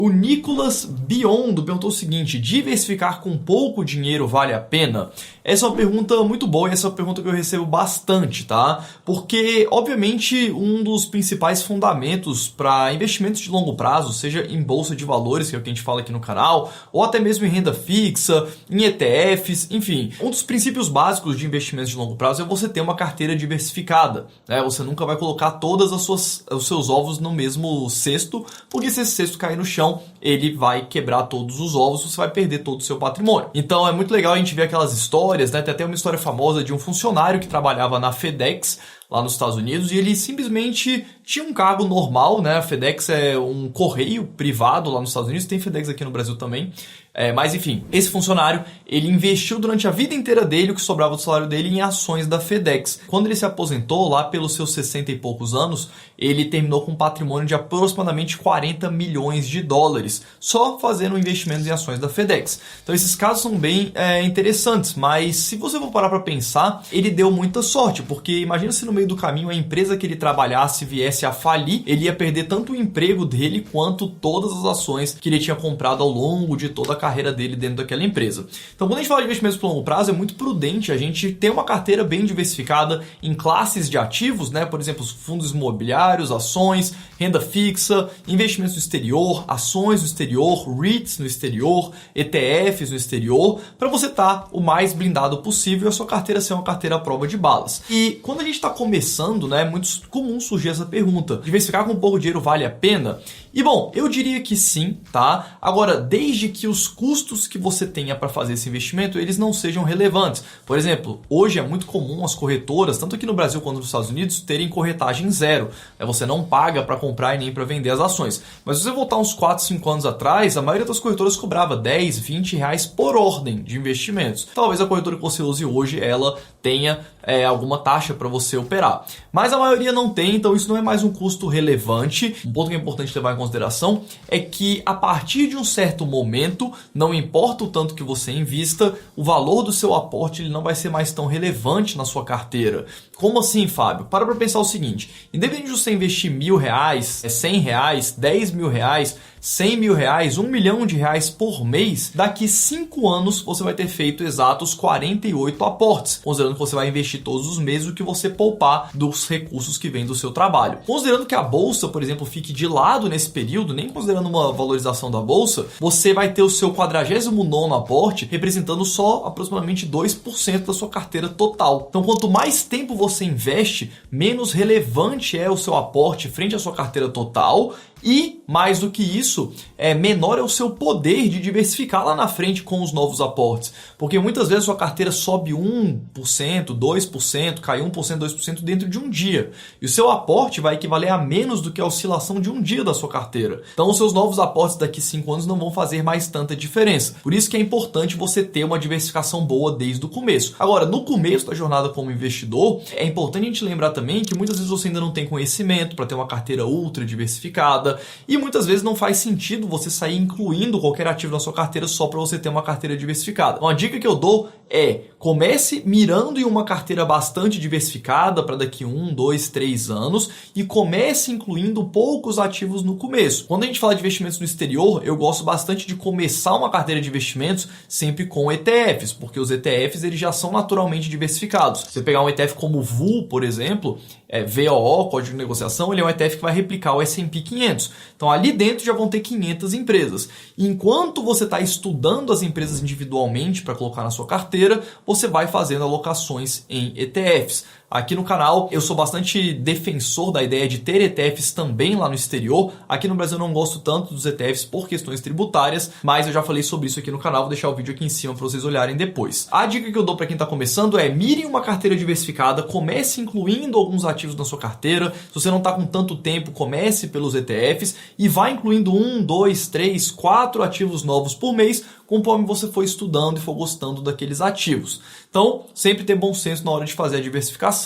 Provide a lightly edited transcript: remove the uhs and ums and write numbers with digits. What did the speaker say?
O Nicolas Biondo perguntou o seguinte: diversificar com pouco dinheiro vale a pena? Essa é uma pergunta muito boa e essa é uma pergunta que eu recebo bastante, tá? Porque, obviamente, um dos principais fundamentos para investimentos de longo prazo, seja em bolsa de valores, que é o que a gente fala aqui no canal, ou até mesmo em renda fixa, em ETFs, enfim, um dos princípios básicos de investimentos de longo prazo é você ter uma carteira diversificada, né? Você nunca vai colocar todos os seus ovos no mesmo cesto, porque se esse cesto cair no chão, ele vai quebrar todos os ovos, você vai perder todo o seu patrimônio. Então é muito legal a gente ver aquelas histórias, né? Tem até uma história famosa de um funcionário que trabalhava na FedEx, lá nos Estados Unidos, e ele simplesmente tinha um cargo normal, né? A FedEx é um correio privado lá nos Estados Unidos, tem FedEx aqui no Brasil também. Mas enfim, esse funcionário, ele investiu durante a vida inteira dele, o que sobrava do salário dele, em ações da FedEx. Quando ele se aposentou, lá pelos seus 60 e poucos anos, ele terminou com um patrimônio de aproximadamente 40 milhões de dólares, só fazendo investimentos em ações da FedEx. Então esses casos são bem interessantes, mas se você for parar para pensar, ele deu muita sorte, porque imagina se no meio do caminho a empresa que ele trabalhasse viesse a falir, ele ia perder tanto o emprego dele quanto todas as ações que ele tinha comprado ao longo de toda a carreira dele dentro daquela empresa. Então, quando a gente fala de investimentos por longo prazo, é muito prudente a gente ter uma carteira bem diversificada em classes de ativos, né? Por exemplo, fundos imobiliários, ações, renda fixa, investimentos no exterior, ações no exterior, REITs no exterior, ETFs no exterior, para você estar o mais blindado possível e a sua carteira ser uma carteira à prova de balas. E quando a gente está começando, né, é muito comum surgir essa pergunta: diversificar com pouco dinheiro vale a pena? E bom, eu diria que sim, tá? Agora, desde que os custos que você tenha para fazer esse investimento, eles não sejam relevantes. Por exemplo, hoje é muito comum as corretoras, tanto aqui no Brasil quanto nos Estados Unidos, terem corretagem zero. Você não paga para comprar e nem para vender as ações. Mas se você voltar uns 4, 5 anos atrás, a maioria das corretoras cobrava 10, 20 reais por ordem de investimentos. Talvez a corretora que você use hoje, ela tenha alguma taxa para você operar. Mas a maioria não tem, então isso não é mais um custo relevante. Um ponto que é importante levar em consideração é que a partir de um certo momento, não importa o tanto que você invista, o valor do seu aporte ele não vai ser mais tão relevante na sua carteira. Como assim, Fábio? Para pensar o seguinte: independente de você investir R$1.000, R$100, R$10.000, R$100.000, R$1 milhão por mês, daqui 5 anos você vai ter feito exatos 48 aportes, considerando que você vai investir todos os meses o que você poupar dos recursos que vêm do seu trabalho. Considerando que a bolsa, por exemplo, fique de lado nesse período, nem considerando uma valorização da bolsa, você vai ter o seu 49º aporte representando só aproximadamente 2% da sua carteira total. Então, quanto mais tempo você investe, menos relevante é o seu aporte frente à sua carteira total. E, mais do que isso, menor é o seu poder de diversificar lá na frente com os novos aportes. Porque muitas vezes a sua carteira sobe 1%, 2%, cai 1%, 2% dentro de um dia. E o seu aporte vai equivaler a menos do que a oscilação de um dia da sua carteira. Então os seus novos aportes daqui 5 anos não vão fazer mais tanta diferença. Por isso que é importante você ter uma diversificação boa desde o começo. Agora, no começo da jornada como investidor, é importante a gente lembrar também que muitas vezes você ainda não tem conhecimento para ter uma carteira ultra diversificada. E muitas vezes não faz sentido você sair incluindo qualquer ativo na sua carteira só para você ter uma carteira diversificada. Uma dica que eu dou é: comece mirando em uma carteira bastante diversificada para daqui 1, 2, 3 anos e comece incluindo poucos ativos no começo. Quando a gente fala de investimentos no exterior, eu gosto bastante de começar uma carteira de investimentos sempre com ETFs, porque os ETFs eles já são naturalmente diversificados. Se você pegar um ETF como o VOO, por exemplo, VOO, Código de Negociação, ele é um ETF que vai replicar o S&P 500. Então ali dentro já vão ter 500 empresas. E enquanto você está estudando as empresas individualmente para colocar na sua carteira, você vai fazendo alocações em ETFs. Aqui no canal eu sou bastante defensor da ideia de ter ETFs também lá no exterior. Aqui no Brasil eu não gosto tanto dos ETFs por questões tributárias, mas eu já falei sobre isso aqui no canal, vou deixar o vídeo aqui em cima para vocês olharem depois. A dica que eu dou para quem está começando é: mire uma carteira diversificada, comece incluindo alguns ativos na sua carteira. Se você não está com tanto tempo, comece pelos ETFs e vá incluindo 1, 2, 3, 4 ativos novos por mês, conforme você for estudando e for gostando daqueles ativos. Então, sempre ter bom senso na hora de fazer a diversificação.